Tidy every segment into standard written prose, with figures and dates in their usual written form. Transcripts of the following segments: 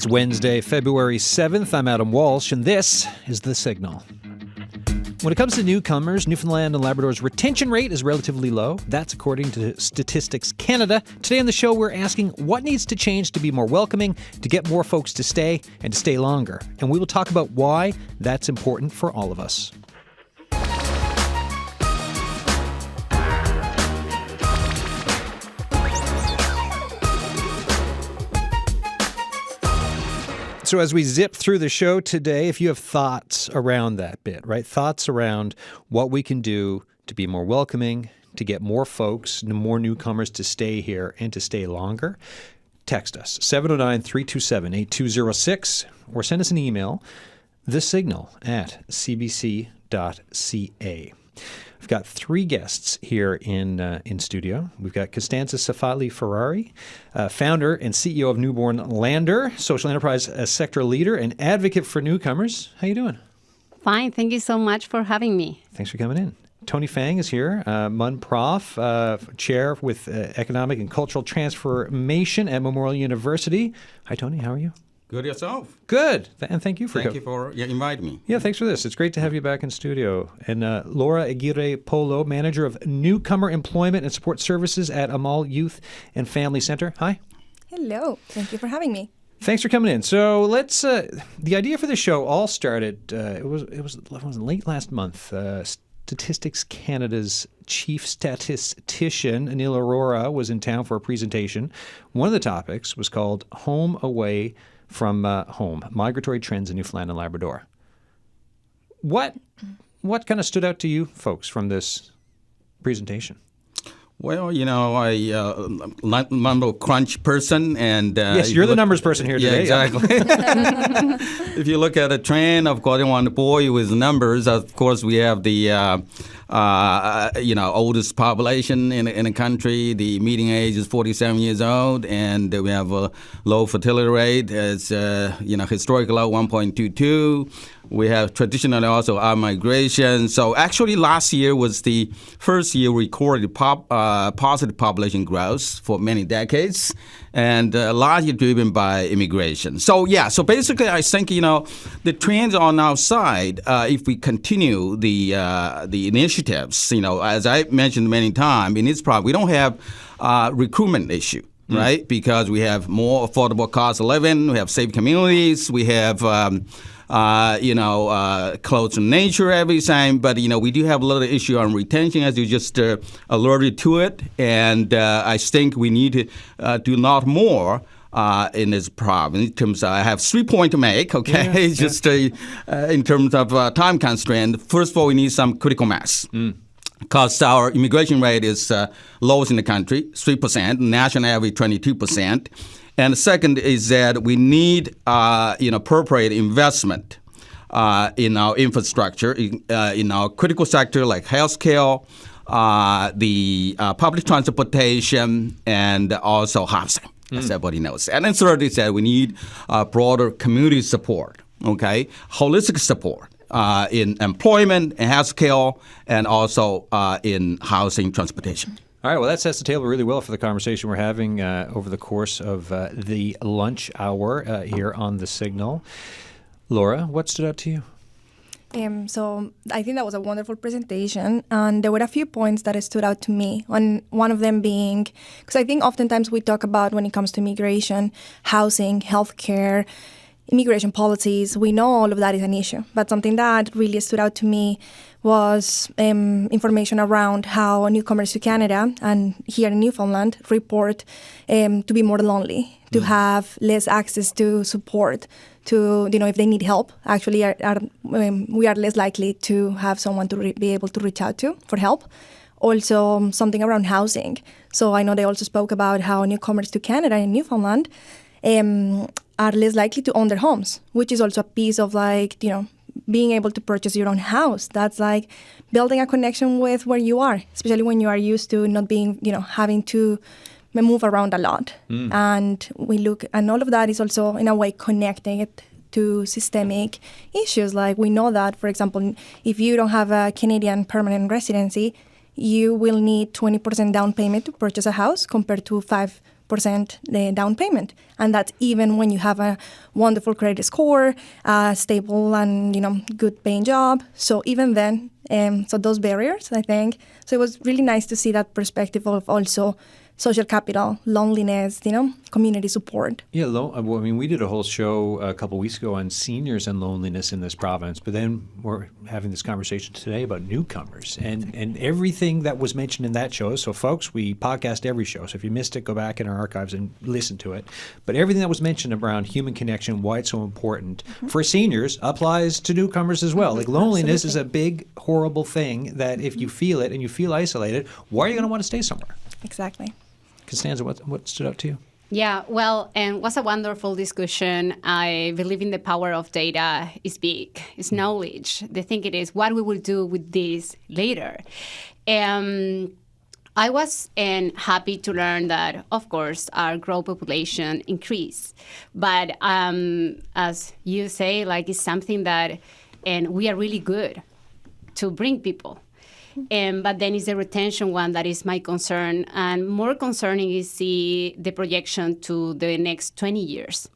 It's Wednesday, February 7th. I'm Adam Walsh, and this is The Signal. When it comes to newcomers, Newfoundland and Labrador's retention rate is relatively low. That's according to Statistics Canada. Today on the show, we're asking what needs to change to be more welcoming, to get more folks to stay, and to stay longer. And we will talk about why that's important for all of us. So as we zip through the show today, if you have thoughts around that bit, right? Thoughts around what we can do to be more welcoming, to get more folks, more newcomers to stay here and to stay longer, text us, 709-327-8206, or send us an email, thesignal@cbc.ca. We've got three guests here in studio. We've got Costanza Safali Ferrari, founder and CEO of Newfoundland and Labrador, social enterprise sector leader and advocate for newcomers. How you doing? Fine. Thank you so much for having me. Thanks for coming in. Tony Fang is here, MUN Prof, chair with economic and cultural transformation at Memorial University. Hi, Tony. How are you? Good yourself. Good. And thank you for Thank you for inviting me. Yeah, thanks for this. It's great to have you back in studio. And Laura Aguirre Polo, manager of Newcomer Employment and Support Services at Amal Youth and Family Center. Hi. Hello. Thank you for having me. Thanks for coming in. So let's. The idea for the show all started. It was late last month. Statistics Canada's chief statistician, Anil Arora, was in town for a presentation. One of the topics was called Home Away from Home, Migratory Trends in Newfoundland and Labrador. What kind of stood out to you folks from this presentation? Well, you know, I'm a number crunch person, and yes, you're the numbers person here today. Yeah, exactly. If you look at a trend, of course, I want to bore you with numbers. Of course, we have the oldest population in the country. The median age is 47 years old, and we have a low fertility rate. It's historical low 1.22. We have traditionally also our migration. So actually last year was the first year we recorded positive population growth for many decades, and largely driven by immigration. So basically I think, the trends on our side, if we continue the initiatives, as I mentioned many times, in this problem, we don't have recruitment issue. Right? Because we have more affordable cost of living, we have safe communities, we have close to nature, everything. But, we do have a little issue on retention, as you just alerted to it. And I think we need to do a lot more in this problem. In terms of, I have 3 points to make, okay? Yeah, just in terms of time constraint. First of all, we need some critical mass. Because our immigration rate is lowest in the country, 3%, national average 22%. And the second is that we need appropriate investment in our infrastructure, in our critical sector like healthcare, the public transportation, and also housing, as everybody knows. And then third is that we need broader community support, okay, holistic support. In employment, in healthcare, and also in housing, transportation. All right, well, that sets the table really well for the conversation we're having over the course of the lunch hour here on The Signal. Laura, what stood out to you? So I think that was a wonderful presentation, and there were a few points that stood out to me. One of them being, because I think oftentimes we talk about when it comes to immigration, housing, healthcare, immigration policies, we know all of that is an issue. But something that really stood out to me was information around how newcomers to Canada and here in Newfoundland report to be more lonely, to have less access to support, to, if they need help, actually we are less likely to have someone to be able to reach out to for help. Also, something around housing. So I know they also spoke about how newcomers to Canada and Newfoundland are less likely to own their homes, which is also a piece of being able to purchase your own house. That's like building a connection with where you are, especially when you are used to not being, having to move around a lot. And and all of that is also in a way connecting it to systemic issues. Like we know that, for example, if you don't have a Canadian permanent residency, you will need 20% down payment to purchase a house compared to 5 the down payment. And that's even when you have a wonderful credit score, a stable and good paying job. So even then, so those barriers, I think. So it was really nice to see that perspective of also social capital, loneliness, community support. Yeah, we did a whole show a couple weeks ago on seniors and loneliness in this province, but then we're having this conversation today about newcomers and everything that was mentioned in that show. So, folks, we podcast every show, so if you missed it, go back in our archives and listen to it. But everything that was mentioned around human connection, why it's so important for seniors, applies to newcomers as well. Like loneliness is a big, horrible thing that if you feel it and you feel isolated, why are you going to want to stay somewhere? Exactly. Constanza, what stood out to you? Yeah, well, and it was a wonderful discussion. I believe in the power of data is big. It's knowledge. The thing it is what we will do with this later. I was happy to learn that, of course, our growth population increased. But as you say, it's something that, and we are really good to bring people. But then it's the retention one that is my concern. And more concerning is the projection to the next 20 years.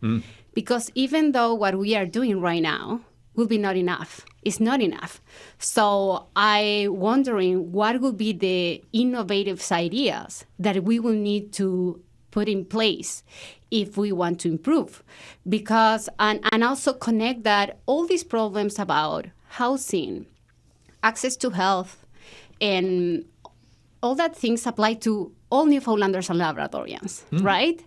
Because even though what we are doing right now will be not enough, it's not enough. So I'm wondering what will be the innovative ideas that we will need to put in place if we want to improve. Because, and also connect that all these problems about housing, access to health, and all that things apply to all Newfoundlanders and Labradorians, right?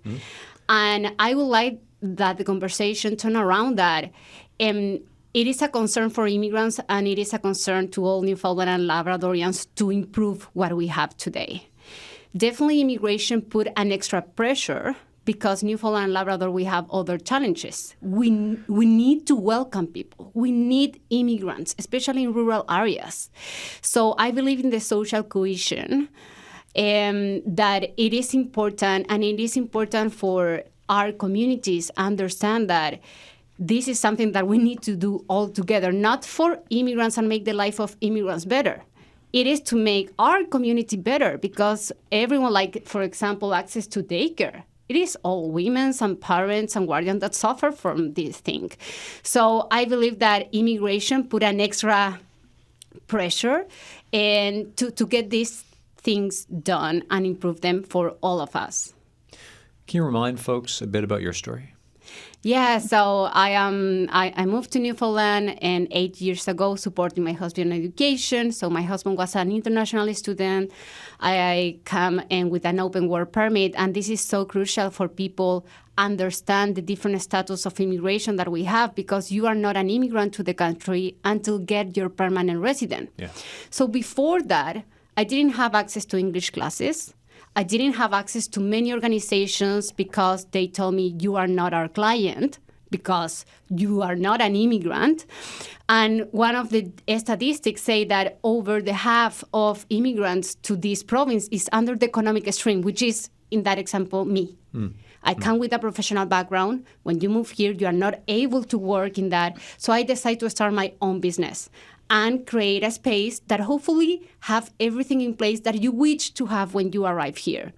And I would like that the conversation turn around that it is a concern for immigrants and it is a concern to all Newfoundland and Labradorians to improve what we have today. Definitely immigration put an extra pressure because Newfoundland and Labrador, we have other challenges. We need to welcome people. We need immigrants, especially in rural areas. So I believe in the social cohesion, that it is important, and it is important for our communities understand that this is something that we need to do all together, not for immigrants and make the life of immigrants better. It is to make our community better because everyone, for example, access to daycare. It is all women and parents and guardians that suffer from this thing. So I believe that immigration put an extra pressure and to get these things done and improve them for all of us. Can you remind folks a bit about your story? Yeah, so I moved to Newfoundland 8 years ago, supporting my husband in education. So my husband was an international student. I come in with an open work permit, and this is so crucial for people understand the different status of immigration that we have because you are not an immigrant to the country until get your permanent resident. Yeah. So before that, I didn't have access to English classes. I didn't have access to many organizations because they told me you are not our client because you are not an immigrant. And one of the statistics say that over the half of immigrants to this province is under the economic stream, which is, in that example, me. I come with a professional background. When you move here, you are not able to work in that. So I decided to start my own business and create a space that hopefully have everything in place that you wish to have when you arrive here.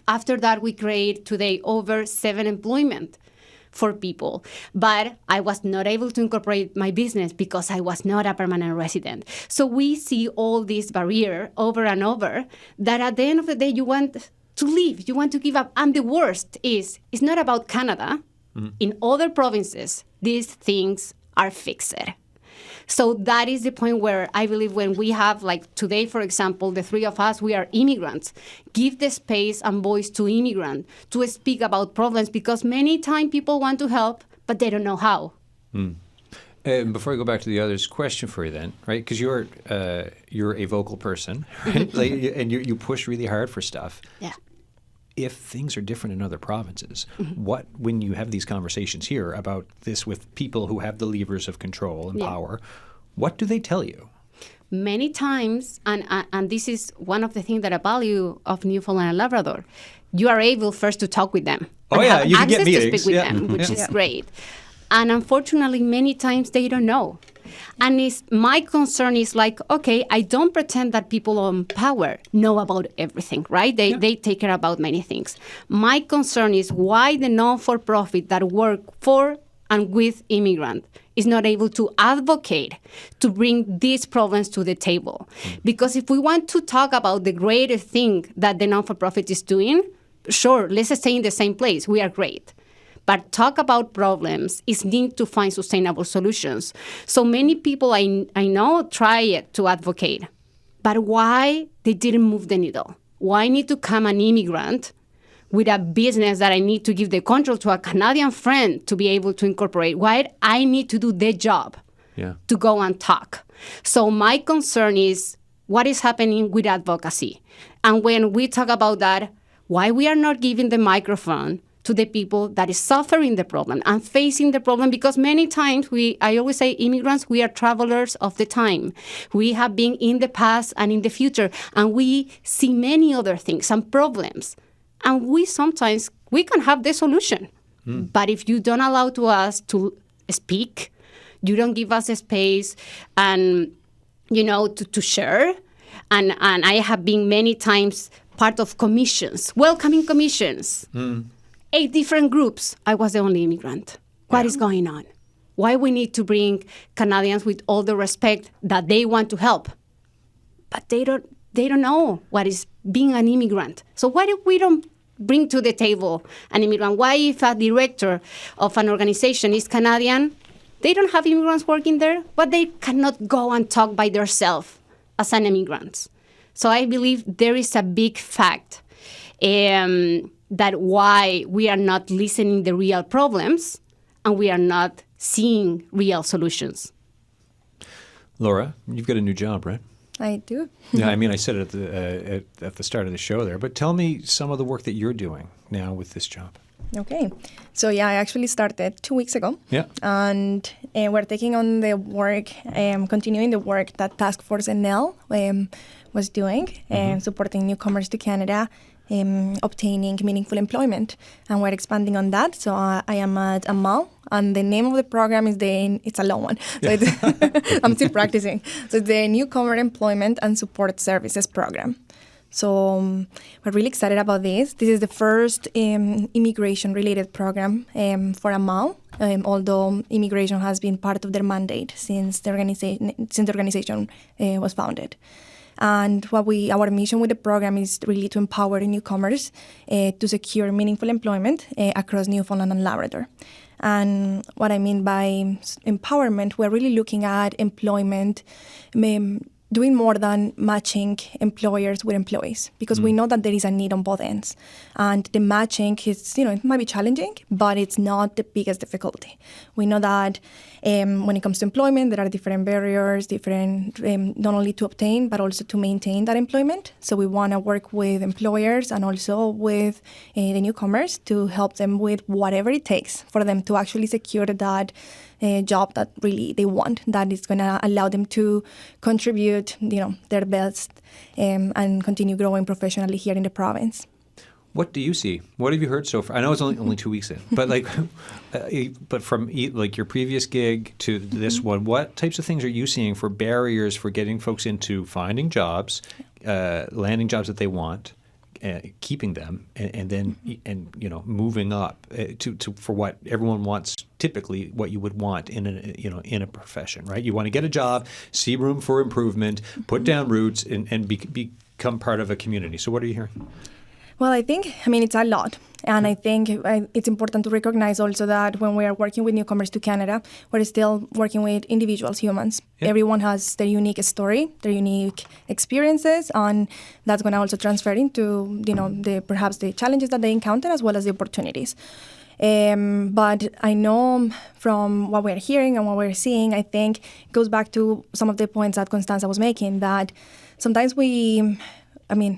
After that, we create today over 7 employment for people. But I was not able to incorporate my business because I was not a permanent resident. So we see all this barrier over and over that at the end of the day, you want to leave, you want to give up. And the worst is, it's not about Canada. In other provinces, these things are fixed. So that is the point where I believe when we have, today, for example, the 3 of us, we are immigrants. Give the space and voice to immigrants to speak about problems because many times people want to help, but they don't know how. Before I go back to the other's question for you then, right, because you're a vocal person, right? And you push really hard for stuff. Yeah. If things are different in other provinces, when you have these conversations here about this with people who have the levers of control and power, what do they tell you? Many times, and this is one of the things that I value of Newfoundland and Labrador, you are able first to talk with them. Oh, yeah, you can get meetings. To speak with them, which is great. And unfortunately, many times they don't know. And my concern is like, okay, I don't pretend that people in power know about everything, right? They take care about many things. My concern is why the non-for-profit that work for and with immigrants is not able to advocate to bring these problems to the table. Because if we want to talk about the greater thing that the non-for-profit is doing, sure, let's stay in the same place. We are great. But talk about problems is need to find sustainable solutions. So many people I know try to advocate, but why they didn't move the needle? Why need to come an immigrant with a business that I need to give the control to a Canadian friend to be able to incorporate? Why I need to do their job to go and talk? So my concern is what is happening with advocacy. And when we talk about that, why we are not giving the microphone to the people that is suffering the problem and facing the problem, because many times I always say immigrants, we are travelers of the time. We have been in the past and in the future, and we see many other things and problems. And we can have the solution. But if you don't allow to us to speak, you don't give us a space and, to share. And I have been many times part of commissions, welcoming commissions. 8 different groups. I was the only immigrant. What is going on? Why we need to bring Canadians with all the respect that they want to help, but they don't know what is being an immigrant. So why do we don't bring to the table an immigrant? Why if a director of an organization is Canadian, they don't have immigrants working there, but they cannot go and talk by themselves as an immigrant. So I believe there is a big fact that why we are not listening the real problems and we are not seeing real solutions. Laura, you've got a new job, right? I do. Yeah, I mean, I said it at the start of the show there, but tell me some of the work that you're doing now with this job. Okay. So, I actually started 2 weeks ago. Yeah. And we're taking on the work, continuing the work that Task Force NL was doing, supporting newcomers to Canada, obtaining meaningful employment. And we're expanding on that. So I am at Amal, and the name of the program it's a long one. So I'm still practicing. So it's the Newcomer Employment and Support Services Program. So we're really excited about this. This is the first immigration-related program for Amal, although immigration has been part of their mandate since the organization was founded. And our mission with the program is really to empower newcomers to secure meaningful employment across Newfoundland and Labrador. And what I mean by empowerment, we're really looking at employment, doing more than matching employers with employees, because we know that there is a need on both ends. And the matching is, it might be challenging, but it's not the biggest difficulty. We know that when it comes to employment, there are different barriers, not only to obtain, but also to maintain that employment. So we want to work with employers and also with the newcomers to help them with whatever it takes for them to actually secure that job that really they want, that is going to allow them to contribute, their best and continue growing professionally here in the province. What do you see? What have you heard so far? I know it's only 2 weeks in, but but from your previous gig to this one, what types of things are you seeing for barriers for getting folks into finding jobs, landing jobs that they want, keeping them, and then moving up to for what everyone wants, typically what you would want in a profession, right? You want to get a job, see room for improvement, put down roots, and become part of a community. So what are you hearing? Well, it's a lot. And I think it's important to recognize also that when we are working with newcomers to Canada, we're still working with individuals, humans. Yep. Everyone has their unique story, their unique experiences, and that's going to also transfer into, perhaps the challenges that they encounter as well as the opportunities. But I know from what we're hearing and what we're seeing, I think it goes back to some of the points that Constanza was making, that sometimes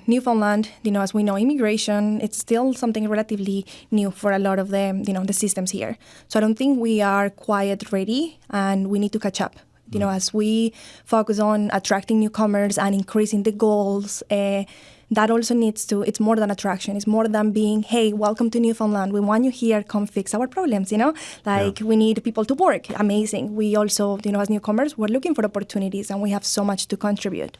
Newfoundland, as we know, immigration, it's still something relatively new for a lot of the systems here. So I don't think we are quite ready, and we need to catch up. As we focus on attracting newcomers and increasing the goals, that also needs to, it's more than attraction. It's more than being, hey, welcome to Newfoundland. We want you here. Come fix our problems, we need people to work. Amazing. We also, as newcomers, we're looking for opportunities and we have so much to contribute.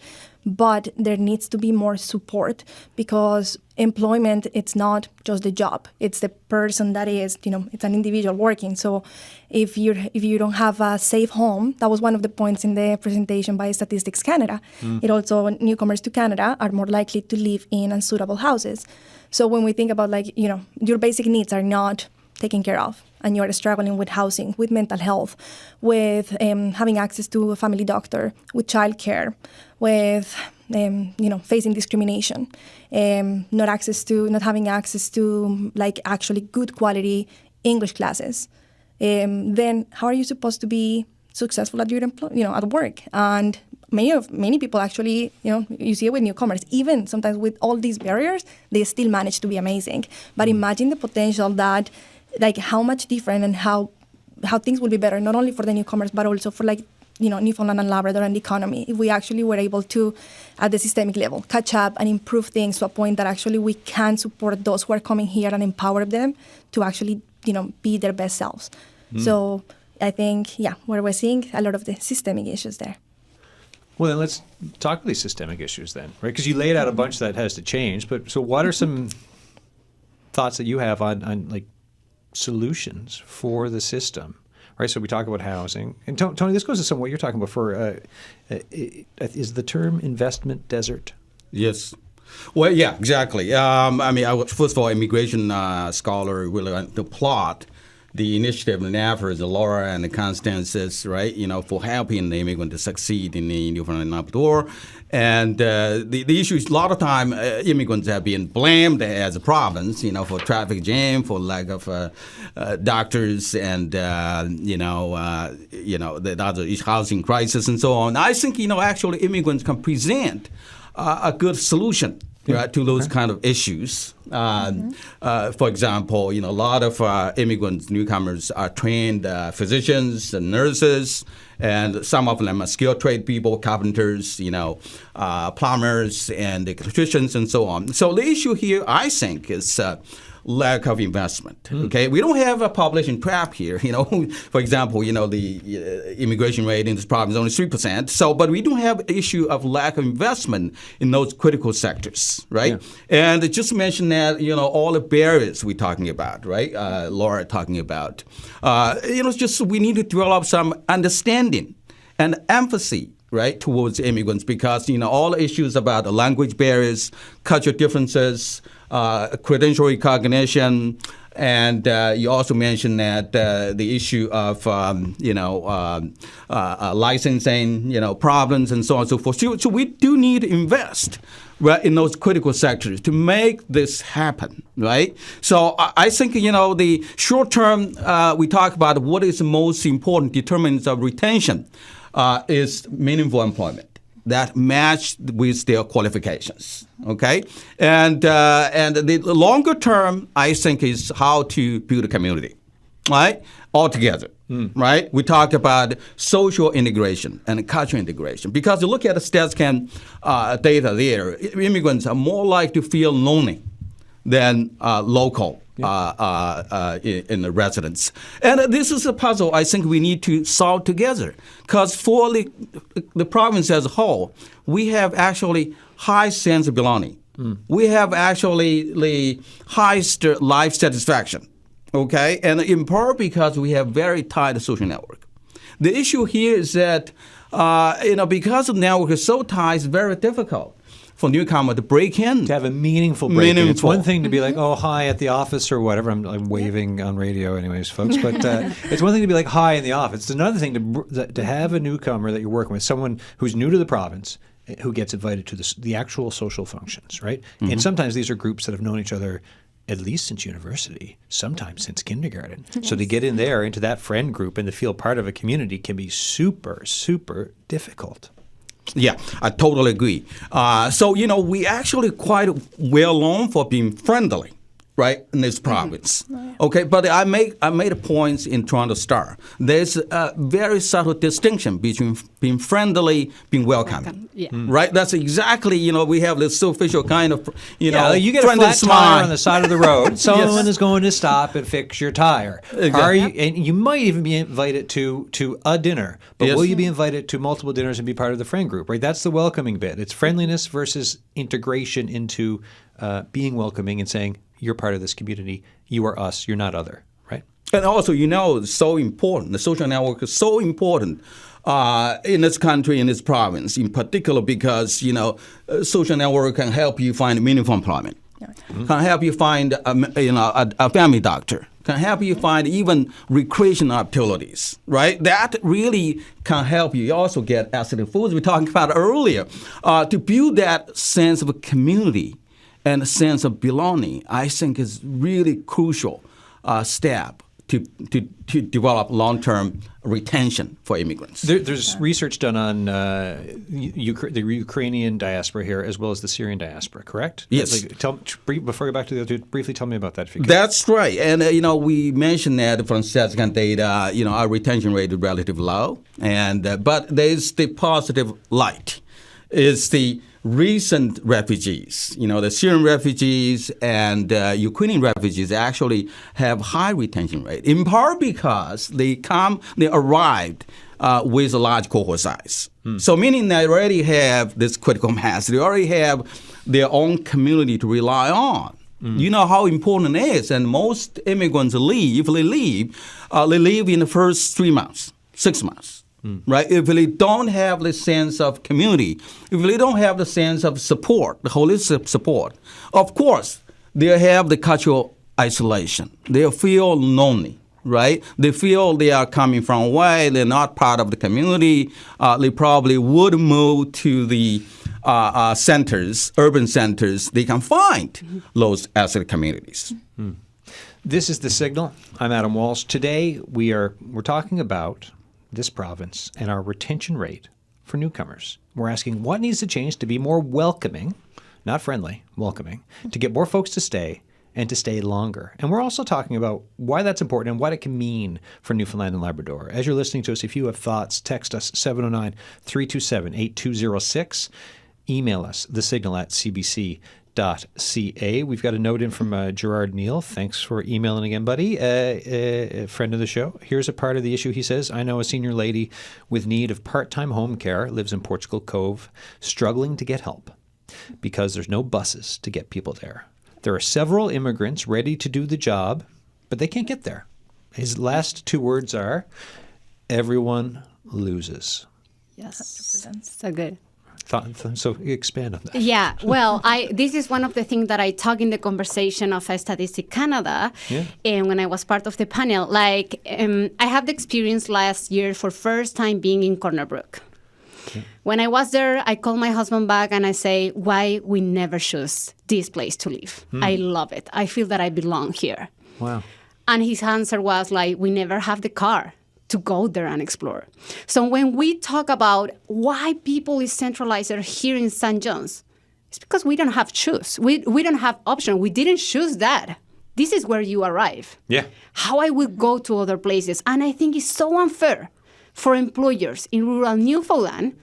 But there needs to be more support because employment, it's not just the job. It's the person that is, it's an individual working. So if you don't have a safe home, that was one of the points in the presentation by Statistics Canada. It also, newcomers to Canada are more likely to live in unsuitable houses. So when we think about your basic needs are not taken care of and you're struggling with housing, with mental health, with having access to a family doctor, with childcare, with facing discrimination, not having access to actually good quality English classes, then how are you supposed to be successful at your at work? And many people actually, you see it with newcomers, even sometimes with all these barriers, they still manage to be amazing. But imagine the potential that, how much different and how things will be better, not only for the newcomers, but also for Newfoundland and Labrador and the economy, if we actually were able to, at the systemic level, catch up and improve things to a point that actually we can support those who are coming here and empower them to actually, be their best selves. So I think, where we're seeing a lot of the systemic issues there. Well, then let's talk about these systemic issues then, right? Because you laid out a bunch that has to change. But so what are some thoughts that you have on solutions for the system? Right, so we talk about housing. And Tony, this goes to some of what you're talking about for, is the term investment desert? Yes. Well, yeah, exactly. I was, first of all, immigration scholar really to plot the initiative and efforts of Laura and the Constance's, right, for helping the immigrant to succeed in the Newfoundland and Labrador. And the issue is a lot of time immigrants have been blamed as a province, for traffic jam, for lack of doctors, and the other housing crisis and so on. I think actually immigrants can present a good solution. Right, to those kind of issues. For example, a lot of immigrants, newcomers are trained physicians and nurses, and some of them are skilled trade people, carpenters, plumbers and electricians and so on. So the issue here, I think, is lack of investment. Okay, we don't have a population trap here. For example, the immigration rate in this province is only 3%. So, but we do have an issue of lack of investment in those critical sectors, right? Yeah. And just mention that all the barriers we're talking about, right? Laura talking about. Just we need to develop some understanding and empathy, right, towards immigrants, because all the issues about the language barriers, cultural differences, credential recognition, and you also mentioned that the issue of licensing, problems and so on and so forth. So we do need to invest, right, in those critical sectors to make this happen, right? So I think the short term we talk about what is the most important determinants of retention is meaningful employment that match with their qualifications, okay? And the longer term, I think, is how to build a community, right? All together, right? We talk about social integration and cultural integration. Because you look at the StatsCan data there, immigrants are more likely to feel lonely than local in the residents. And this is a puzzle I think we need to solve together. Because for the province as a whole, we have actually high sense of belonging. We have actually the highest life satisfaction, okay? And in part because we have very tight social network. The issue here is that, because the network is so tight, it's very difficult for newcomer to break in. To have a meaningful break-in. It's one thing to be like, oh, hi at the office or whatever. I'm waving on radio anyways, folks. But it's one thing to be like, hi in the office. It's another thing to have a newcomer that you're working with, someone who's new to the province, who gets invited to the actual social functions, right? And sometimes these are groups that have known each other at least since university, sometimes since kindergarten. So to get in there, into that friend group and to feel part of a community can be super, super difficult. Yeah, I totally agree. So, we actually quite well known for being friendly right, in this province. Okay, but I made a point in Toronto Star. There's a very subtle distinction between being friendly, being welcoming. Yeah. Right? That's exactly, we have this superficial kind of, You get a friendly flat smile. tire on the side of the road. Someone is going to stop and fix your tire. Exactly. And you might even be invited to a dinner, but Yes. will you be invited to multiple dinners and be part of the friend group? Right? That's the welcoming bit. It's friendliness versus integration into being welcoming and saying, you're part of this community. You are us. You're not other. Right? And also, it's so important. The social network is so important in this country, in this province, in particular, because social network can help you find meaningful employment, can help you find a family doctor, can help you find even recreational activities. Right? That really can help you. You also get acidic foods we talked about earlier to build that sense of community and a sense of belonging. I think is really crucial step to develop long-term retention for immigrants. There's research done on the Ukrainian diaspora here as well as the Syrian diaspora, correct? Yes. Before we go back to the other two, briefly tell me about that if you could. That's right. And, we mentioned that from statistical data, our retention rate is relatively low. But there's the positive light. It's the recent refugees, the Syrian refugees and Ukrainian refugees actually have high retention rate, in part because they arrived with a large cohort size. So meaning they already have this critical mass, they already have their own community to rely on. You know how important it is, and most immigrants leave, if they leave, they leave in the first 3 months, 6 months. Right? If they don't have the sense of community, if they don't have the sense of support, the holistic support, of course, they have the cultural isolation. They feel lonely, right? They feel they are coming from away, they're not part of the community. They probably would move to the centers, urban centers. They can find those ethnic communities. This is The Signal. I'm Adam Walsh. Today we're talking about this province and our retention rate for newcomers. We're asking what needs to change to be more welcoming, not friendly, welcoming, to get more folks to stay and to stay longer. And we're also talking about why that's important and what it can mean for Newfoundland and Labrador. As you're listening to us, if you have thoughts, text us 709-327-8206. Email us, thesignal@cbc.ca. We've got a note in from Gerard Neal. Thanks for emailing again, buddy. A friend of the show. Here's a part of the issue. He says, I know a senior lady with need of part-time home care, lives in Portugal Cove, struggling to get help because there's no buses to get people there. There are several immigrants ready to do the job, but they can't get there. His last two words are, everyone loses. Yes. 100%. So good. So expand on that. Yeah, well, this is one of the things that I talk in the conversation of Statistics Canada, and when I was part of the panel, I had the experience last year for first time being in Corner Brook. Okay. When I was there, I called my husband back and I say, why we never choose this place to live? I love it. I feel that I belong here. Wow. And his answer was we never have the car to go there and explore. So when we talk about why people is centralized here in St. John's, it's because we don't have choose. We don't have option. We didn't choose that. This is where you arrive. Yeah. How I will go to other places. And I think it's so unfair for employers in rural Newfoundland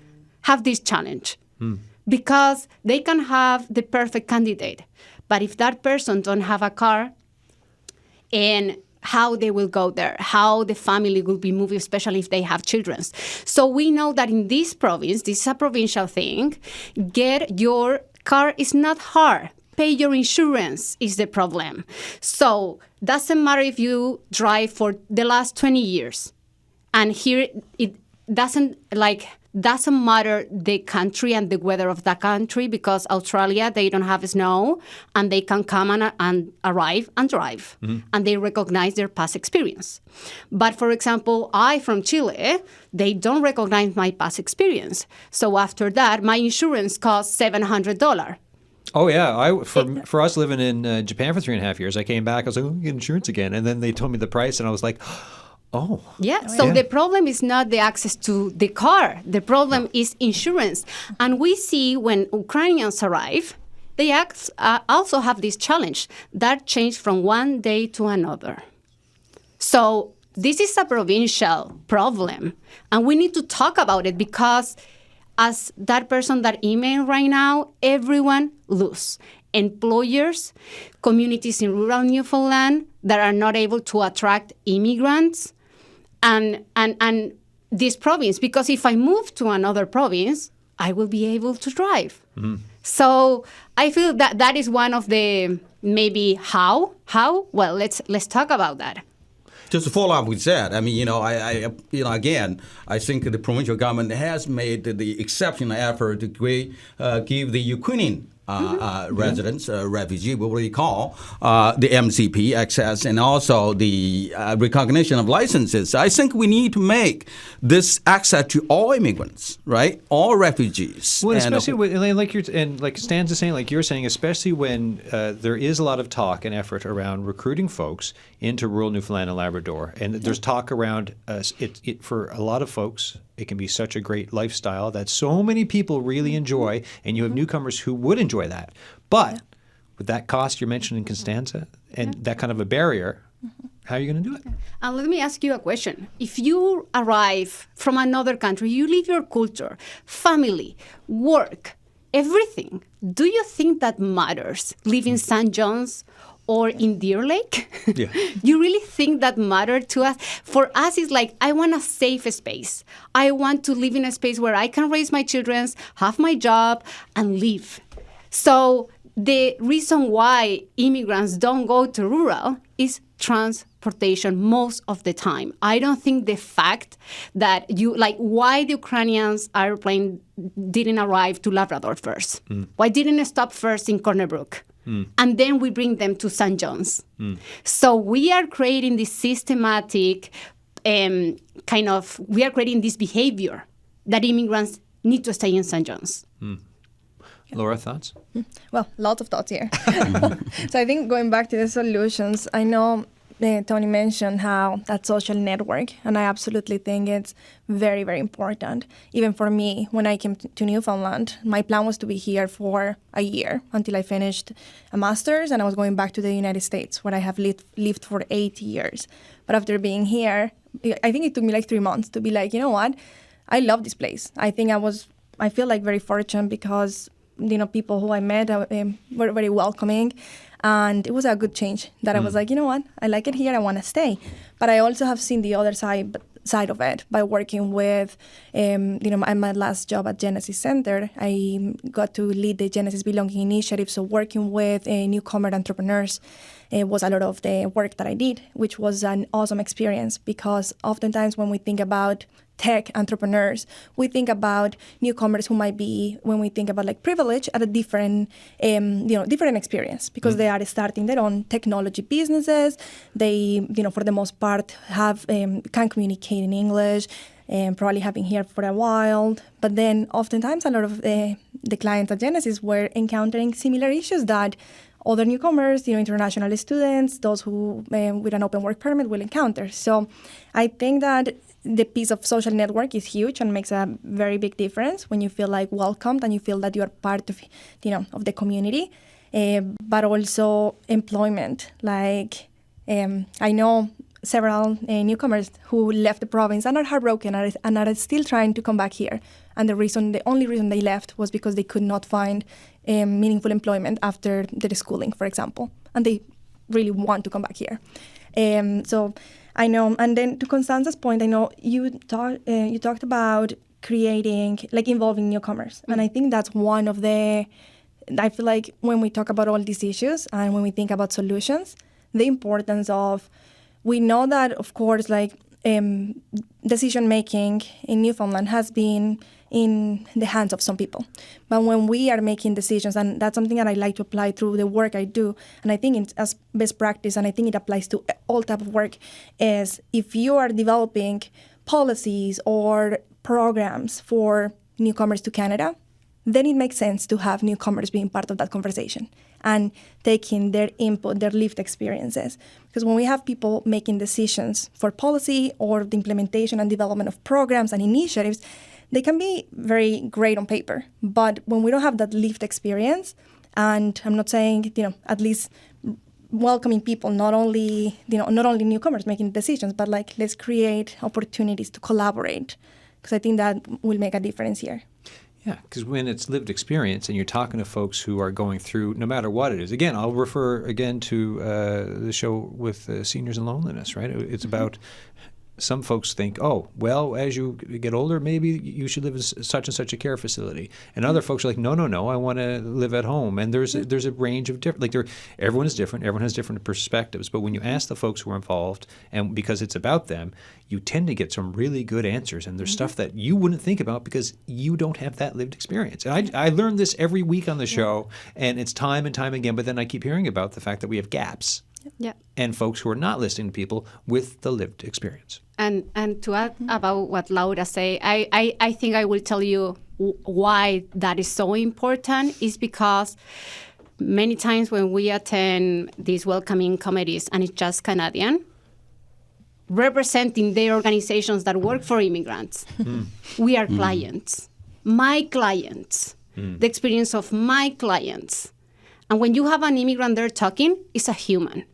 have this challenge because they can have the perfect candidate. But if that person don't have a car and how they will go there, how the family will be moving, especially if they have children. So we know that in this province, this is a provincial thing, get your car is not hard. Pay your insurance is the problem. So doesn't matter if you drive for the last 20 years. And here it doesn't matter the country and the weather of the country because Australia, they don't have snow and they can come and arrive and drive and they recognize their past experience. But for example, I from Chile, they don't recognize my past experience. So after that, my insurance costs $700. Oh, yeah. For us living in Japan for 3.5 years, I came back, I was like, get insurance again. And then they told me the price and I was like, oh. Yeah, so the problem is not the access to the car. The problem is insurance. And we see when Ukrainians arrive, they also have this challenge that changed from one day to another. So this is a provincial problem, and we need to talk about it because as that person that emailed right now, everyone loses. Employers, communities in rural Newfoundland that are not able to attract immigrants, and this province, because if I move to another province, I will be able to drive. Mm-hmm. So I feel that is one of the maybe how. Well, let's talk about that. Just to follow up with that, I mean, again, I think the provincial government has made the exceptional effort to give the Ukrainian residents, refugee, what we call the MCP access, and also the recognition of licenses. I think we need to make this access to all immigrants, right? All refugees. Well, especially like Stan's saying, like you're saying, especially when there is a lot of talk and effort around recruiting folks into rural Newfoundland and Labrador, and there's talk around it for a lot of folks. It can be such a great lifestyle that so many people really enjoy, and you have newcomers who would enjoy that. But with that cost you're mentioning, Constanza, and that kind of a barrier, how are you going to do it? And let me ask you a question. If you arrive from another country, you leave your culture, family, work, everything, do you think that matters? Live in St. John's or in Deer Lake? Yeah. You really think that mattered to us? For us, it's like, I want a safe space. I want to live in a space where I can raise my children, have my job, and live. So the reason why immigrants don't go to rural is transportation most of the time. I don't think the fact that why the Ukrainians airplane didn't arrive to Labrador first. Why didn't it stop first in Corner Brook? And then we bring them to St. John's. So we are creating this systematic we are creating this behavior that immigrants need to stay in St. John's. Laura, thoughts? Well, lots of thoughts here. So I think going back to the solutions, I know Tony mentioned how that social network, and I absolutely think it's very, very important. Even for me, when I came to Newfoundland, my plan was to be here for a year until I finished a master's, and I was going back to the United States, where I have lived for 8 years. But after being here, I think it took me like 3 months to be like, you know what? I love this place. I feel like very fortunate because people who I met were very welcoming, and it was a good change that I was like, you know what, I like it here, I want to stay. But I also have seen the other side of it by working with, my last job at Genesis Center, I got to lead the Genesis Belonging Initiative, so working with newcomer entrepreneurs was a lot of the work that I did, which was an awesome experience because oftentimes when we think about tech entrepreneurs, we think about newcomers who might be, when we think about like privilege, at a different experience because they are starting their own technology businesses. They, for the most part, have can communicate in English, and probably have been here for a while. But then oftentimes a lot of the clients at Genesis were encountering similar issues that other newcomers, international students, those who with an open work permit will encounter. So I think that the piece of social network is huge and makes a very big difference when you feel like welcomed and you feel that you are part of, of the community. But also employment. Like I know several newcomers who left the province and are heartbroken and are still trying to come back here. And the only reason they left was because they could not find meaningful employment after their schooling, for example. And they really want to come back here. So I know, and then to Constanza's point, I know you talked about creating, like involving newcomers. And I think that's one of I feel like when we talk about all these issues and when we think about solutions, the importance of, we know that, of course, like decision-making in Newfoundland has been in the hands of some people. But when we are making decisions, and that's something that I like to apply through the work I do, and I think it's as best practice, and I think it applies to all type of work, is if you are developing policies or programs for newcomers to Canada, then it makes sense to have newcomers being part of that conversation and taking their input, their lived experiences. Because when we have people making decisions for policy or the implementation and development of programs and initiatives, they can be very great on paper. But when we don't have that lived experience, And I'm not saying, at least welcoming people, not only newcomers making decisions, but like let's create opportunities to collaborate, because I think that will make a difference here. Yeah, because when it's lived experience and you're talking to folks who are going through, no matter what it is, again, I'll refer again to the show with seniors and loneliness, right? It's about some folks think, oh, well, as you get older, maybe you should live in such and such a care facility. And other folks are like, no, I want to live at home. And there's a range of different, everyone is different. Everyone has different perspectives. But when you ask the folks who are involved, and because it's about them, you tend to get some really good answers. And there's stuff that you wouldn't think about because you don't have that lived experience. And I learn this every week on the show, and it's time and time again. But then I keep hearing about the fact that we have gaps. Yeah. And folks who are not listening to people with the lived experience. And to add about what Laura said, I think I will tell you why that is so important is because many times when we attend these welcoming committees and it's just Canadian, representing their organizations that work for immigrants, we are clients. My clients, the experience of my clients. And when you have an immigrant there talking, it's a human.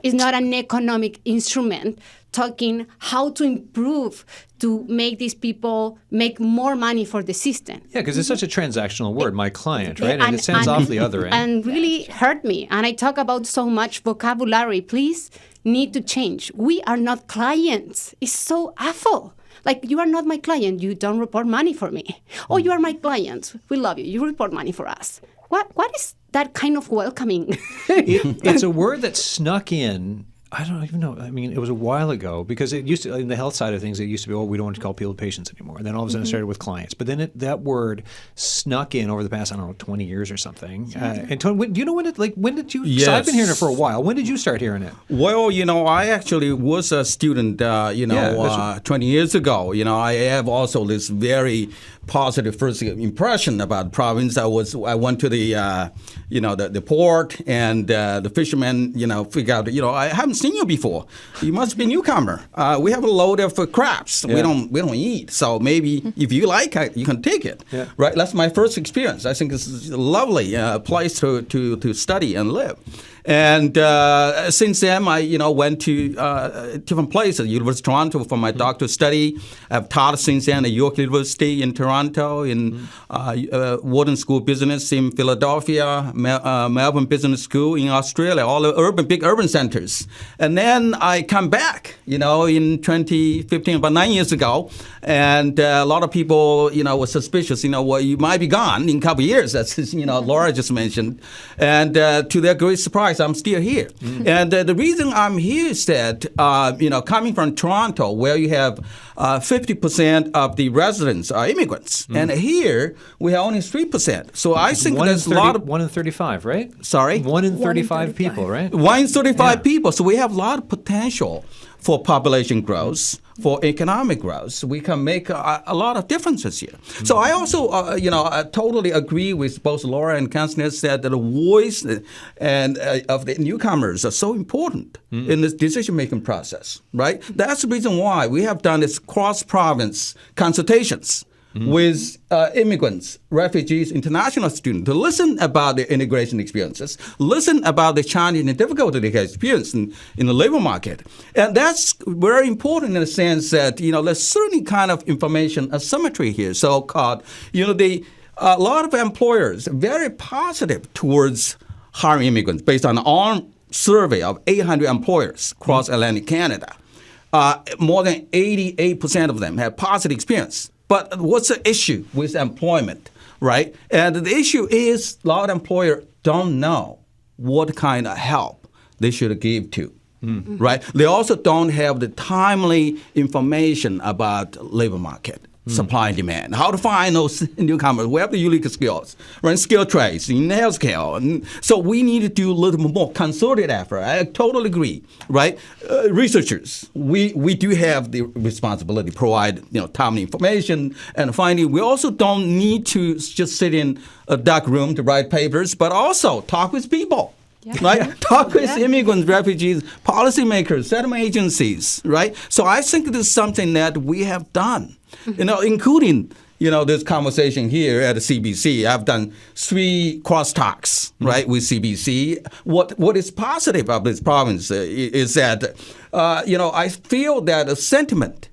It's not an economic instrument talking how to improve to make these people make more money for the system. Yeah, because it's such a transactional word, my client, right? And it sounds off the other end. And really hurt me. And I talk about so much vocabulary. Please need to change. We are not clients. It's so awful. Like, you are not my client. You don't report money for me. Oh, you are my client. We love you. You report money for us. What is that kind of welcoming? It's a word that snuck in. I don't even know. I mean, it was a while ago because it used to, in the health side of things, it used to be, we don't want to call people patients anymore. And then all of a sudden it started with clients. But then that word snuck in over the past, 20 years or something. And Tony, do you know when did you, Yes. so I've been hearing it for a while. When did you start hearing it? Well, I actually was a student, 20 years ago. I have also this very positive first impression about the province. I went to the port and the fishermen, figure out, I haven't seen you before. You must be a newcomer. We have a load of crabs. Yeah. We don't eat. So maybe if you like, you can take it. Yeah. Right? That's my first experience. I think it's a lovely place to study and live. And since then, I went to different places. University of Toronto for my doctoral study. I've taught since then at York University in Toronto, in Wharton School of Business in Philadelphia, Melbourne Business School in Australia, all the big urban centers. And then I come back, in 2015, about 9 years ago, and a lot of people, were suspicious, you might be gone in a couple of years, as Laura just mentioned. And to their great surprise, I'm still here. And the reason I'm here is that, coming from Toronto, where you have 50% of the residents are immigrants, and here we have only 3%. So I think there's a lot of 1 in 35, right? Sorry, 1 in 35 people, right? 1 in 35 people. So we have a lot of potential for population growth, for economic growth. We can make a lot of differences here. So I also, I totally agree with both Laura and Constance that the voice and of the newcomers are so important in this decision-making process, right? That's the reason why we have done this cross-province consultations with immigrants, refugees, international students to listen about their integration experiences, listen about the challenge and difficulty they have experienced in the labor market. And that's very important in the sense that, there's certain kind of information asymmetry here, so-called, a lot of employers are very positive towards hiring immigrants based on our survey of 800 employers across Atlantic Canada. More than 88% of them have positive experience. But what's the issue with employment, right? And the issue is a lot of employers don't know what kind of help they should give to, right? They also don't have the timely information about labor market. Supply and demand, how to find those newcomers, who have the unique skills, right? Skill trades in healthcare. And so we need to do a little more concerted effort. I totally agree, right? Researchers, we do have the responsibility to provide timely information and finding. We also don't need to just sit in a dark room to write papers, but also talk with people. Yeah. Right? Talk with immigrants, refugees, policymakers, settlement agencies, right? So I think this is something that we have done, including, this conversation here at the CBC. I've done 3 crosstalks, right, with CBC. What is positive of this province is that, I feel that the sentiment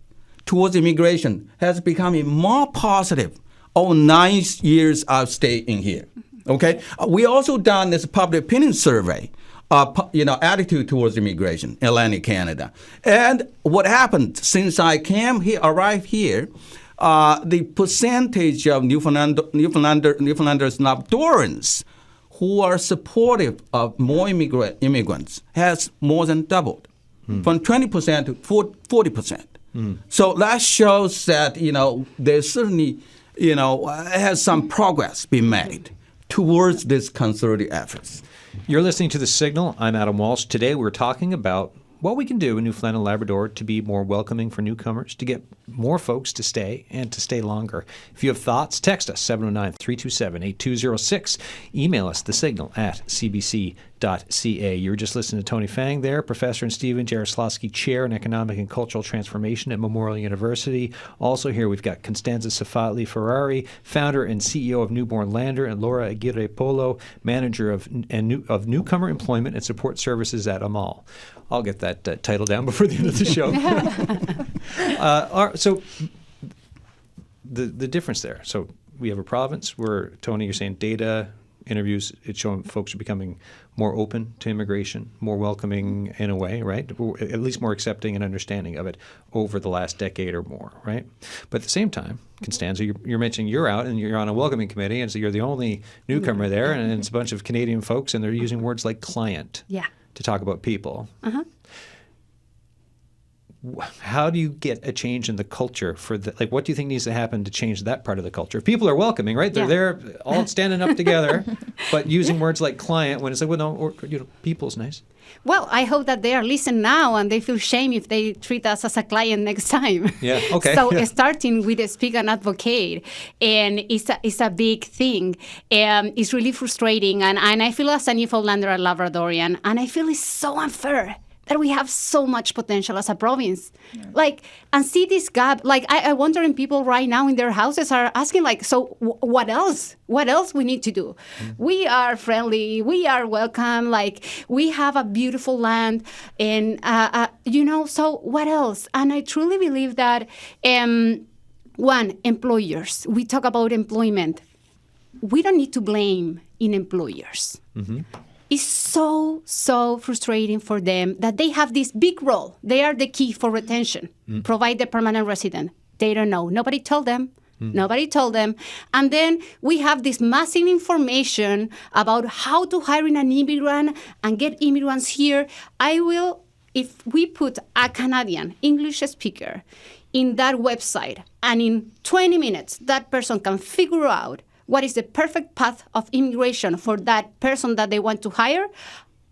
towards immigration has become more positive over 9 years of staying here. Okay, we also done this public opinion survey. Attitude towards immigration in Atlantic Canada. And what happened since I arrived here, the percentage of Newfoundlanders and Labradorans who are supportive of more immigrants has more than doubled, from 20% to 40%. So that shows that, there's certainly, has some progress been made towards this concerted efforts. You're listening to The Signal. I'm Adam Walsh. Today we're talking about what we can do in Newfoundland and Labrador to be more welcoming for newcomers, to get more folks to stay and to stay longer. If you have thoughts, text us 709-327-8206. Email us thesignal@cbc.ca. You were just listening to Tony Fang there, professor and Stephen Jaroslawski Chair in Economic and Cultural Transformation at Memorial University. Also here we've got Constanza Safatli Ferrari, founder and CEO of Newfoundland, and Laura Aguirre Polo, manager of Newcomer Employment and Support Services at Amal. I'll get that title down before the end of the show. So the difference there. So we have a province where, Tony, you're saying data, interviews, it's showing folks are becoming more open to immigration, more welcoming in a way, right? At least more accepting and understanding of it over the last decade or more, right? But at the same time, Constanza, you're mentioning you're out and you're on a welcoming committee, and so you're the only newcomer there, and it's a bunch of Canadian folks, and they're using words like client. Yeah. To talk about people. How do you get a change in the culture for what do you think needs to happen to change that part of the culture? People are welcoming, right? They're there all standing up together, but using words like client when it's like, well, no, or, people's nice. Well, I hope that they are listening now and they feel shame if they treat us as a client next time. Yeah, okay. So starting with speak and advocate, and it's a big thing. It's really frustrating, and I feel as a Newfoundlander and Labradorian, and I feel it's so unfair that we have so much potential as a province. Yeah. And see this gap. I wonder if people right now in their houses are asking, so what else? What else we need to do? We are friendly. We are welcome. We have a beautiful land. And, so what else? And I truly believe that, one, employers. We talk about employment. We don't need to blame in employers. Mm-hmm. It's so frustrating for them that they have this big role. They are the key for retention. Provide the permanent resident. They don't know. Nobody told them. Nobody told them. And then we have this massive information about how to hire an immigrant and get immigrants here. If we put a Canadian English speaker in that website, and in 20 minutes, that person can figure out what is the perfect path of immigration for that person that they want to hire,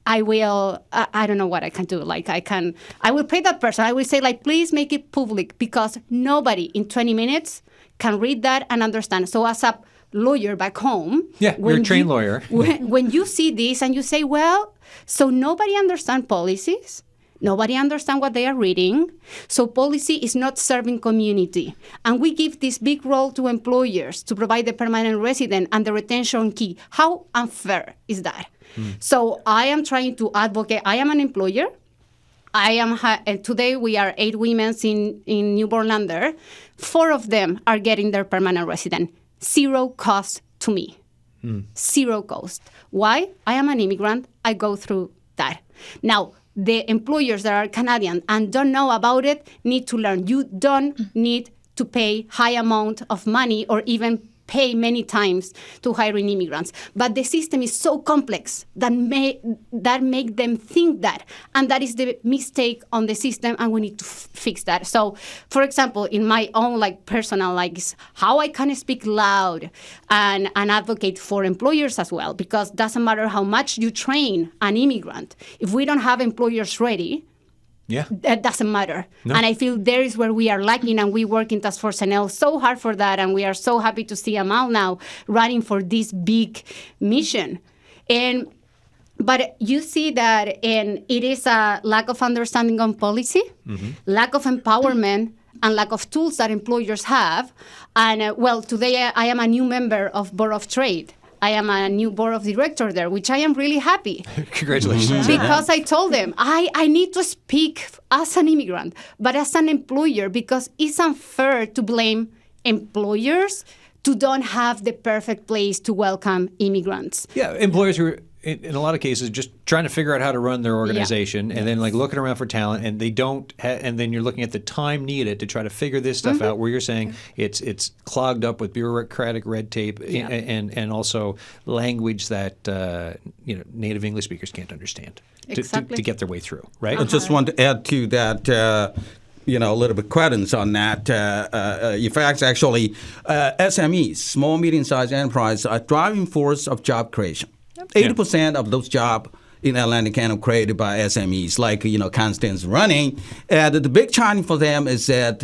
I don't know what I can do. I will pay that person. I will say, please make it public, because nobody in 20 minutes can read that and understand. So as a lawyer back home. Yeah, you're a trained lawyer. When you see this and you say, well, so nobody understands policies. Nobody understands what they are reading. So policy is not serving community. And we give this big role to employers to provide the permanent resident and the retention key. How unfair is that? So I am trying to advocate. I am an employer. Today we are 8 women in Newfoundland. 4 of them are getting their permanent resident. 0 cost to me. 0 cost. Why? I am an immigrant. I go through that. Now, the employers that are Canadian and don't know about it need to learn. You don't need to pay high amount of money or even pay many times to hiring immigrants. But the system is so complex that make them think that. And that is the mistake on the system, and we need to fix that. So, for example, in my own personal, how I can speak loud and advocate for employers as well, because it doesn't matter how much you train an immigrant. If we don't have employers ready, that doesn't matter. No. And I feel there is where we are lacking, and we work in Task Force NL so hard for that, and we are so happy to see Amal now running for this big mission. But you see that it is a lack of understanding on policy, lack of empowerment, and lack of tools that employers have. And well, today I am a new member of Board of Trade. I am a new board of director there, which I am really happy. Congratulations. Because I told them, I need to speak as an immigrant, but as an employer, because it's unfair to blame employers to don't have the perfect place to welcome immigrants. Yeah, employers who are, in a lot of cases, just trying to figure out how to run their organization, and then like looking around for talent, and they don't. And then you're looking at the time needed to try to figure this stuff out. Where you're saying it's clogged up with bureaucratic red tape, and also language that native English speakers can't understand to get their way through. Right. I just want to add to that. A little bit credence on that. In fact, actually, SMEs, small, medium-sized enterprises, are driving force of job creation. 80% of those jobs in Atlantic Canada created by SMEs, like Constance running. And the big challenge for them is that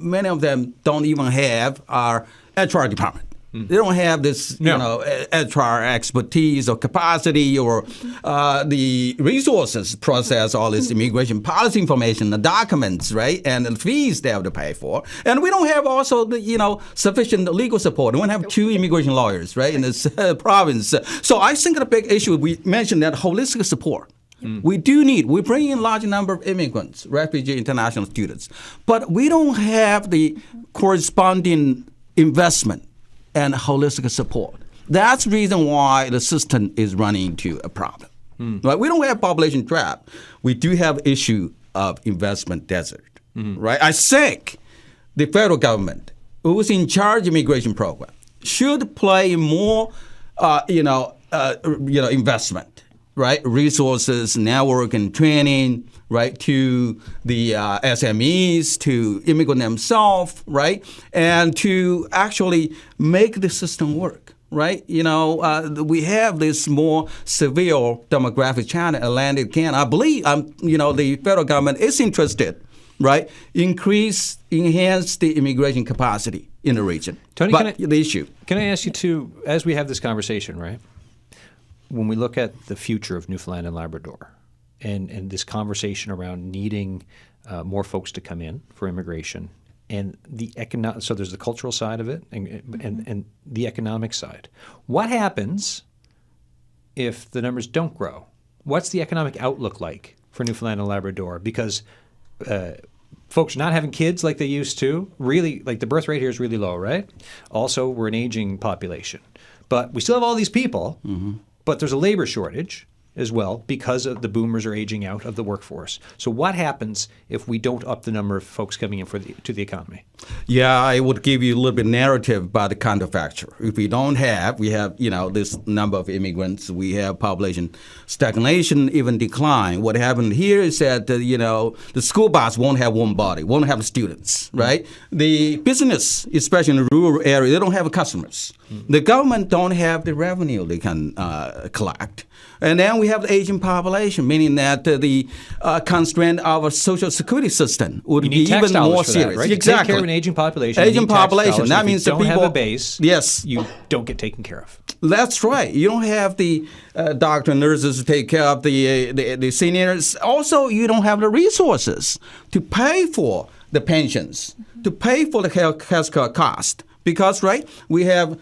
many of them don't even have our HR department. They don't have this, HR expertise or capacity or the resources to process all this immigration policy information, the documents, right, and the fees they have to pay for. And we don't have also the, sufficient legal support. We don't have 2 immigration lawyers, right, in this province. So I think the big issue, we mentioned that holistic support. We bring in a large number of immigrants, refugee, international students, but we don't have the corresponding investment and holistic support. That's the reason why the system is running into a problem. Right? We don't have population trap. We do have issue of investment desert. Right? I think the federal government, who's in charge of immigration program, should play more, investment, right? Resources, network, and training, right, to the SMEs, to immigrant themselves, right, and to actually make the system work, right? We have this more severe demographic challenge in Atlantic Canada. I believe, the federal government is interested, right, enhance the immigration capacity in the region. Tony, the issue. Can I ask you to, as we have this conversation, right, when we look at the future of Newfoundland and Labrador, and this conversation around needing more folks to come in for immigration, and so there's the cultural side of it and the economic side. What happens if the numbers don't grow? What's the economic outlook like for Newfoundland and Labrador? Because folks not having kids like they used to, really, like the birth rate here is really low, right? Also, we're an aging population. But we still have all these people, but there's a labor shortage as well because of the boomers are aging out of the workforce. So what happens if we don't up the number of folks coming in to the economy? Yeah, I would give you a little bit narrative about the counterfactor. If we have this number of immigrants, we have population stagnation, even decline. What happened here is that, the school bus won't have one body, won't have students, right? The business, especially in the rural area, they don't have customers. The government don't have the revenue they can collect. And then we have the aging population, meaning that the constraint of our social security system would be even more serious. That, right? Exactly. To take care of an aging population. Aging population. That means if you the don't people have a base. Yes. You don't get taken care of. That's right. You don't have the doctor and nurses to take care of the seniors. Also, you don't have the resources to pay for the pensions, to pay for the health care cost. Because, right, we have,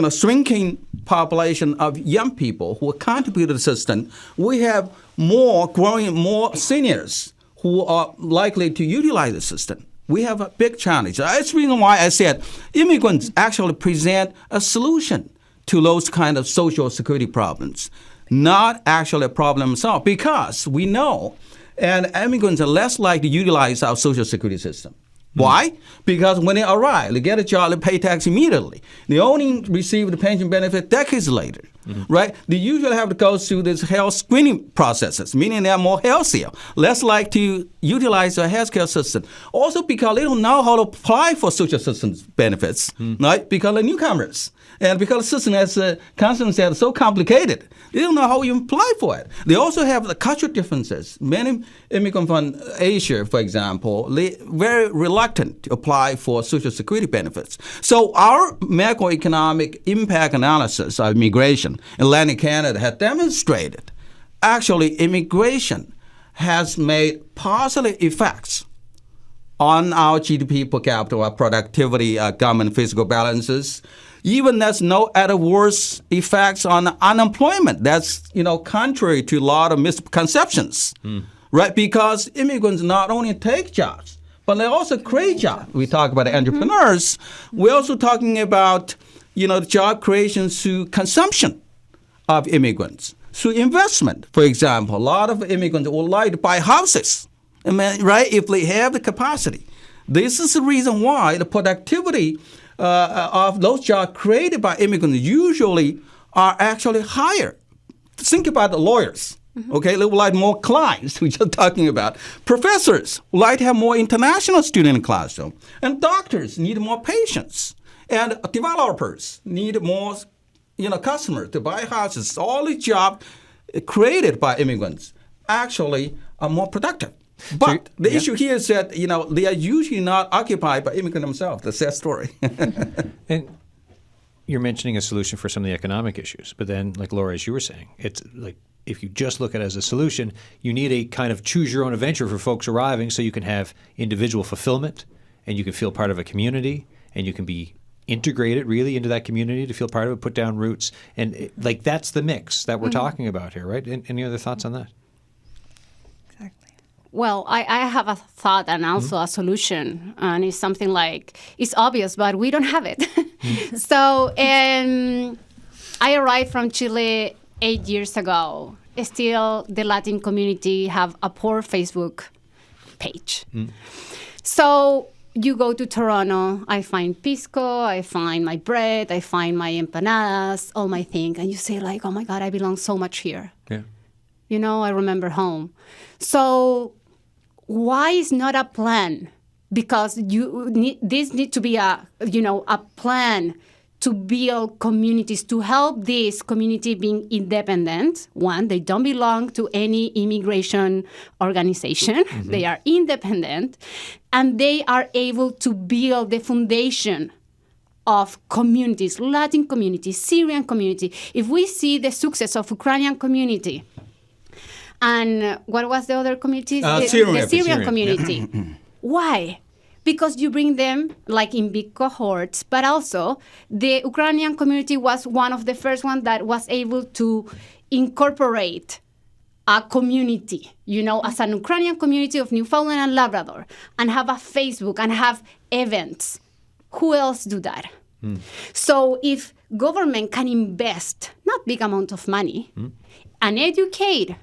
shrinking population of young people who contribute to the system. We have growing more seniors who are likely to utilize the system. We have a big challenge. That's the reason why I said immigrants actually present a solution to those kind of social security problems, not actually a problem solved, because we know and immigrants are less likely to utilize our social security system. Why? Because when they arrive, they get a job, they pay tax immediately. They only receive the pension benefit decades later, right? They usually have to go through this health screening processes, meaning they are more healthier, less likely to utilize the healthcare system. Also because they don't know how to apply for social assistance benefits, right? Because they're newcomers. And because the system, as Constance said, is so complicated, they don't know how you apply for it. They also have the cultural differences. Many immigrants from Asia, for example, they very reluctant to apply for Social Security benefits. So our macroeconomic impact analysis of immigration in Atlantic Canada has demonstrated actually immigration has made positive effects on our GDP per capita, our productivity, government fiscal balances. Even there's no adverse effects on unemployment. That's contrary to a lot of misconceptions, right? Because immigrants not only take jobs, but they also create jobs. We talk about entrepreneurs. We're also talking about job creation through consumption of immigrants, through investment. For example, a lot of immigrants would like to buy houses, right? If they have the capacity. This is the reason why the productivity of those jobs created by immigrants usually are actually higher. Think about the lawyers. Okay, they would like more clients, we're just talking about. Professors would like to have more international students in the classroom. And doctors need more patients. And developers need more customers to buy houses. All the jobs created by immigrants actually are more productive. But the issue here is that, they are usually not occupied by immigrants themselves. That's their story. And you're mentioning a solution for some of the economic issues. But then, like Laura, as you were saying, it's like if you just look at it as a solution, you need a kind of choose your own adventure for folks arriving so you can have individual fulfillment and you can feel part of a community and you can be integrated really into that community to feel part of it, put down roots. And that's the mix that we're talking about here, right? Any other thoughts on that? Well, I have a thought and also a solution, and it's something like, it's obvious, but we don't have it. So I arrived from Chile 8 years ago. Still, the Latin community have a poor Facebook page. So you go to Toronto, I find pisco, I find my bread, I find my empanadas, all my things, and you say like, oh my God, I belong so much here. Yeah. I remember home. So why is not a plan? Because this need to be a plan to build communities, to help this community being independent. One, they don't belong to any immigration organization. They are independent, and they are able to build the foundation of communities, Latin community, Syrian community. If we see the success of Ukrainian community, and what was the other community? The Syrian community. Why? Because you bring them like in big cohorts, but also the Ukrainian community was one of the first ones that was able to incorporate a community, as an Ukrainian community of Newfoundland and Labrador, and have a Facebook and have events. Who else do that? So if government can invest not big amount of money and educate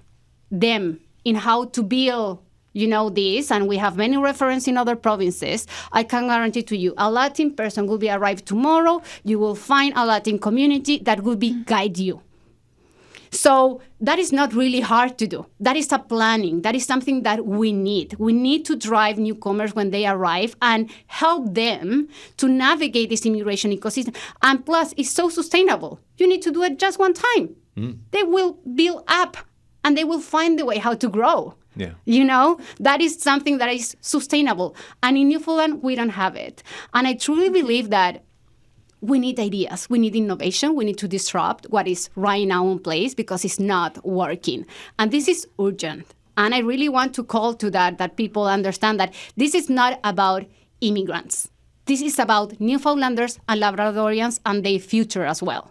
them in how to build, this, and we have many references in other provinces, I can guarantee to you, a Latin person will be arrived tomorrow. You will find a Latin community that will guide you. So that is not really hard to do. That is a planning. That is something that we need. We need to drive newcomers when they arrive and help them to navigate this immigration ecosystem. And plus, it's so sustainable. You need to do it just one time. They will build up and they will find the way how to grow. Yeah. That is something that is sustainable. And in Newfoundland, we don't have it. And I truly believe that we need ideas. We need innovation. We need to disrupt what is right now in place because it's not working. And this is urgent. And I really want to call to that people understand that this is not about immigrants. This is about Newfoundlanders and Labradorians and their future as well.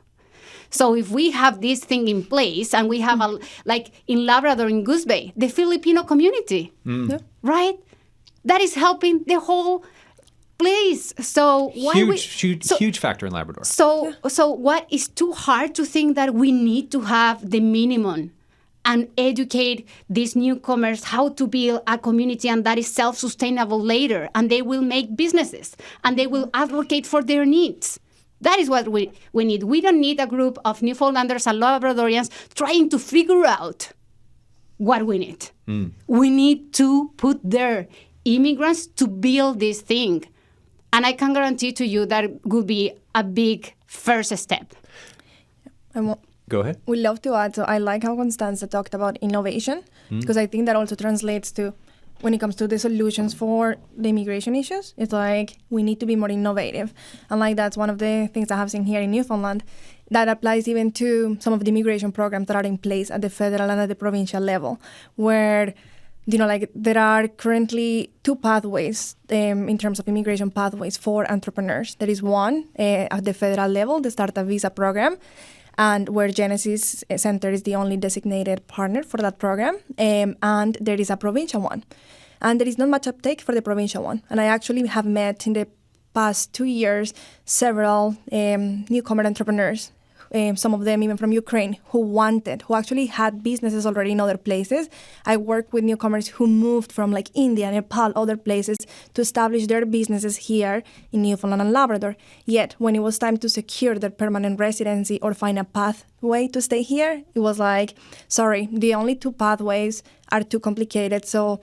So if we have this thing in place and we have like in Labrador, in Goose Bay, the Filipino community, right? That is helping the whole place. So huge factor in Labrador. So what is too hard to think that we need to have the minimum and educate these newcomers how to build a community and that is self-sustainable later, and they will make businesses and they will advocate for their needs. That is what we need. We don't need a group of Newfoundlanders and Labradorians trying to figure out what we need. We need to put there immigrants to build this thing. And I can guarantee to you that would be a big first step. Go ahead. We love to add. So I like how Constanza talked about innovation, because I think that also translates to when it comes to the solutions for the immigration issues. It's like we need to be more innovative. And like that's one of the things I have seen here in Newfoundland that applies even to some of the immigration programs that are in place at the federal and at the provincial level, where like there are currently two pathways in terms of immigration pathways for entrepreneurs. There is one at the federal level, the Startup Visa program, and where Genesis Center is the only designated partner for that program. And there is a provincial one. And there is not much uptake for the provincial one. And I actually have met in the past 2 years several newcomer entrepreneurs, some of them even from Ukraine, who actually had businesses already in other places. I work with newcomers who moved from like India, Nepal, other places to establish their businesses here in Newfoundland and Labrador. Yet when it was time to secure their permanent residency or find a pathway to stay here, it was like, sorry, the only two pathways are too complicated. So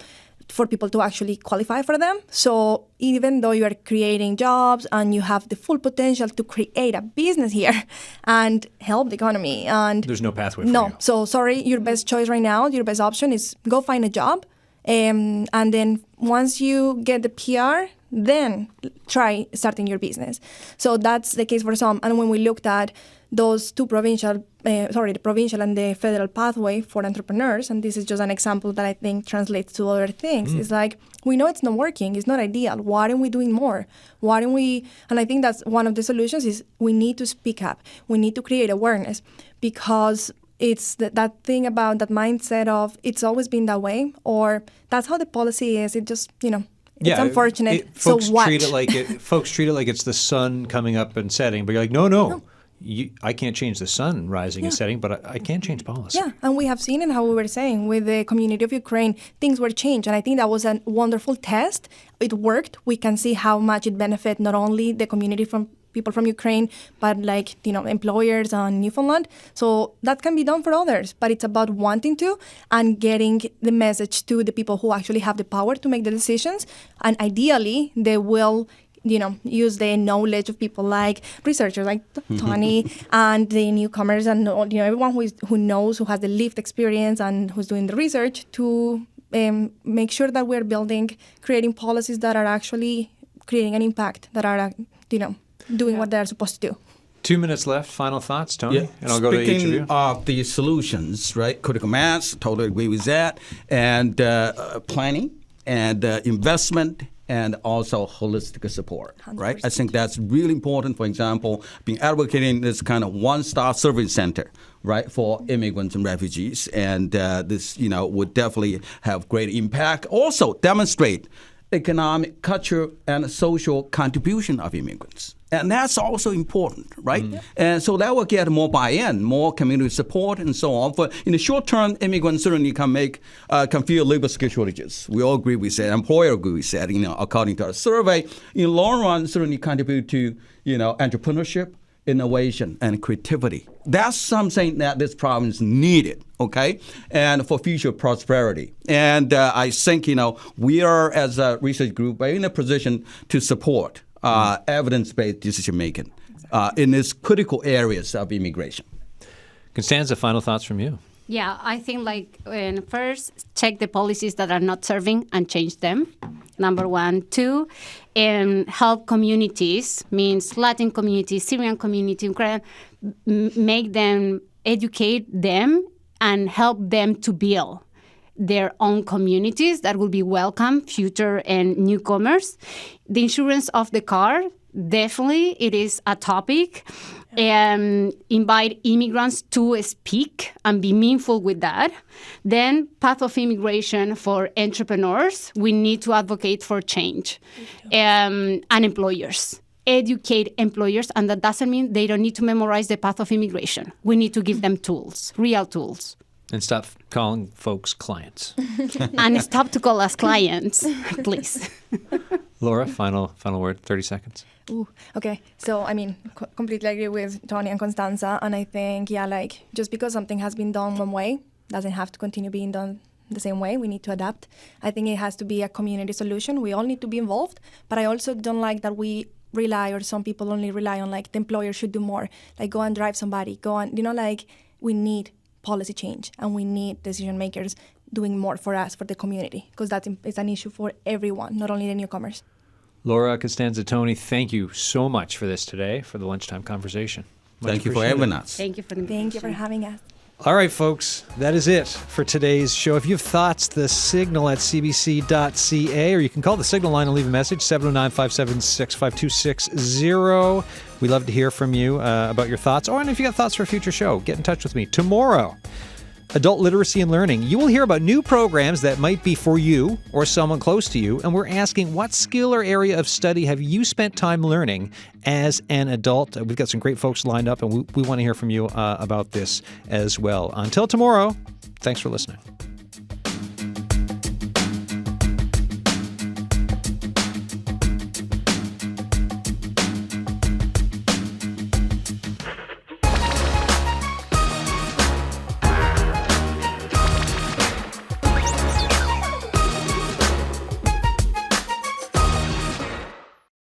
for people to actually qualify for them. So even though you are creating jobs and you have the full potential to create a business here and help the economy, and there's no pathway for no. you. So sorry, your best choice right now, your best option is go find a job. And then once you get the PR, then try starting your business. So that's the case for some. And when we looked at those two the provincial and the federal pathway for entrepreneurs, and this is just an example that I think translates to other things, it's like, we know it's not working, it's not ideal. Why aren't we doing more? Why don't we, and I think that's one of the solutions is we need to speak up. We need to create awareness, because it's that thing about that mindset of it's always been that way, or that's how the policy is. It just, it's unfortunate. Folks so what? Folks treat it like it's the sun coming up and setting, but you're like, no. I can't change the sun rising and setting, but I can change policy. Yeah, and we have seen in how we were saying with the community of Ukraine, things were changed. And I think that was a wonderful test. It worked. We can see how much it benefit not only the community from people from Ukraine, but employers on Newfoundland. So that can be done for others, but it's about wanting to and getting the message to the people who actually have the power to make the decisions. And ideally, they will use the knowledge of people like researchers like Tony and the newcomers and everyone who knows, who has the lived experience and who's doing the research to make sure that we're creating policies that are actually creating an impact, that are, doing what they're supposed to do. 2 minutes left. Final thoughts, Tony? And I'll go to each of you. Speaking of the solutions, right? Critical mass, totally agree with that. And planning and investment, and also holistic support, 100%. right? I think that's really important. For example, being advocating this kind of one-stop service center, right, for immigrants and refugees, and this, would definitely have great impact. Also, demonstrate economic, cultural, and social contribution of immigrants. And that's also important, right? And so that will get more buy-in, more community support, and so on. But in the short term, immigrants certainly can feel labor skill shortages. We all agree with that. Employer agree with that. According to our survey, in the long run, certainly contribute to entrepreneurship, innovation, and creativity. That's something that this province needed, okay, and for future prosperity. And I think we are, as a research group, in a position to support evidence-based decision-making in these critical areas of immigration. Constanza, final thoughts from you. Yeah, I think first, check the policies that are not serving and change them. Number 1. 2, help communities, means Latin community, Syrian community, make them, educate them, and help them to build their own communities that will be welcome, future and newcomers. The insurance of the car, definitely it is a topic. Invite immigrants to speak and be meaningful with that. Then path of immigration for entrepreneurs. We need to advocate for change. And employers. Educate employers, and that doesn't mean they don't need to memorize the path of immigration. We need to give them tools, real tools. And stop calling folks clients. And stop to call us clients, please. Laura, final word, 30 seconds. Ooh, okay. So, completely agree with Tony and Constanza. And I think, just because something has been done one way doesn't have to continue being done the same way. We need to adapt. I think it has to be a community solution. We all need to be involved. But I also don't like that we rely, or some people only rely on, the employer should do more. Go and drive somebody. Go on, we need policy change, and we need decision makers doing more for us, for the community, because it's an issue for everyone, not only the newcomers. Laura, Constanza, Tony, thank you so much for this today, for the lunchtime conversation. Thank you for having us. Thank you for the Thank you for having us. All right, folks, that is it for today's show. If you have thoughts, the signal at cbc.ca, or you can call the signal line and leave a message, 709-576-5260. We love to hear from you about your thoughts, or if you got thoughts for a future show, get in touch with me. Tomorrow, Adult Literacy and Learning. You will hear about new programs that might be for you or someone close to you, and we're asking what skill or area of study have you spent time learning as an adult? We've got some great folks lined up, and we want to hear from you about this as well. Until tomorrow, thanks for listening.